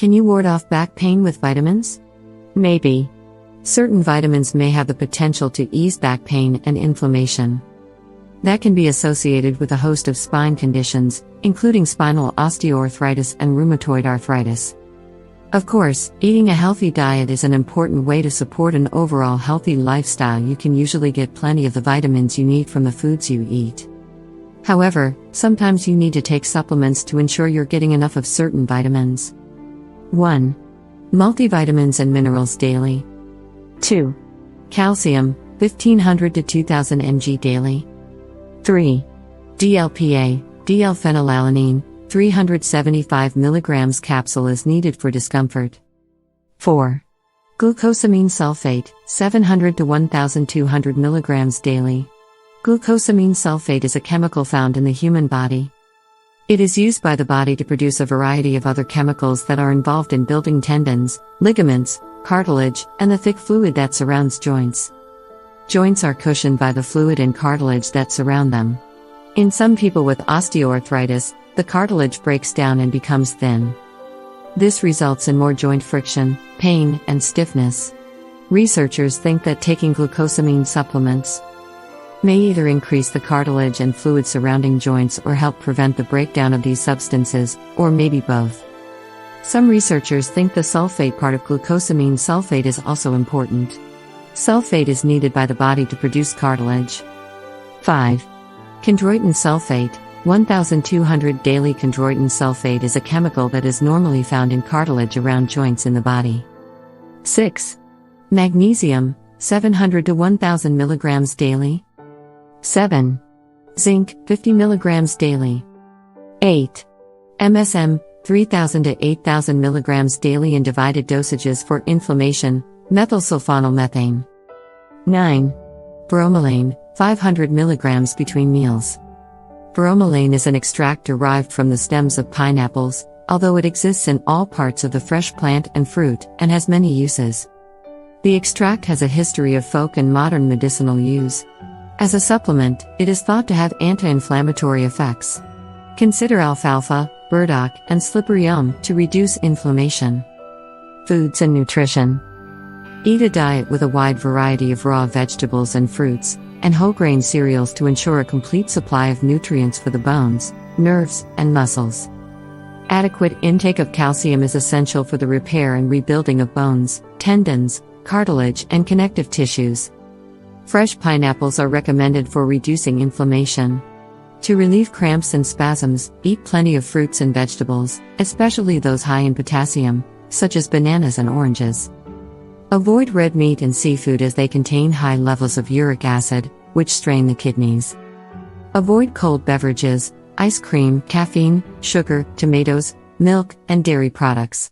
Can you ward off back pain with vitamins? Maybe. Certain vitamins may have the potential to ease back pain and inflammation. That can be associated with a host of spine conditions, including spinal osteoarthritis and rheumatoid arthritis. Of course, eating a healthy diet is an important way to support an overall healthy lifestyle. You can usually get plenty of the vitamins you need from the foods you eat. However, sometimes you need to take supplements to ensure you're getting enough of certain vitamins. 1. Multivitamins and minerals daily. 2. Calcium, 1500 to 2000 mg daily. 3. DLPA, D-L-phenylalanine, 375 mg capsule is needed for discomfort. 4. Glucosamine sulfate, 700 to 1200 mg daily. Glucosamine sulfate is a chemical found in the human body. It is used by the body to produce a variety of other chemicals that are involved in building tendons, ligaments, cartilage, and the thick fluid that surrounds joints. Joints are cushioned by the fluid and cartilage that surround them. In some people with osteoarthritis, the cartilage breaks down and becomes thin. This results in more joint friction, pain, and stiffness. Researchers think that taking glucosamine supplements may either increase the cartilage and fluid surrounding joints or help prevent the breakdown of these substances, or maybe both. Some researchers think the sulfate part of glucosamine sulfate is also important. Sulfate is needed by the body to produce cartilage. 5. Chondroitin sulfate, 1200 daily. Chondroitin sulfate is a chemical that is normally found in cartilage around joints in the body. 6. Magnesium, 700 to 1000 mg daily. 7. Zinc, 50 mg daily. 8. MSM, 3000 to 8000 mg daily in divided dosages for inflammation, methylsulfonylmethane. 9. Bromelain, 500 mg between meals. Bromelain is an extract derived from the stems of pineapples, although it exists in all parts of the fresh plant and fruit, and has many uses. The extract has a history of folk and modern medicinal use. As a supplement, it is thought to have anti-inflammatory effects. Consider alfalfa, burdock, and slippery elm to reduce inflammation. Foods and nutrition. Eat a diet with a wide variety of raw vegetables and fruits, and whole grain cereals to ensure a complete supply of nutrients for the bones, nerves, and muscles. Adequate intake of calcium is essential for the repair and rebuilding of bones, tendons, cartilage, and connective tissues. Fresh pineapples are recommended for reducing inflammation. To relieve cramps and spasms, eat plenty of fruits and vegetables, especially those high in potassium, such as bananas and oranges. Avoid red meat and seafood as they contain high levels of uric acid, which strain the kidneys. Avoid cold beverages, ice cream, caffeine, sugar, tomatoes, milk, and dairy products.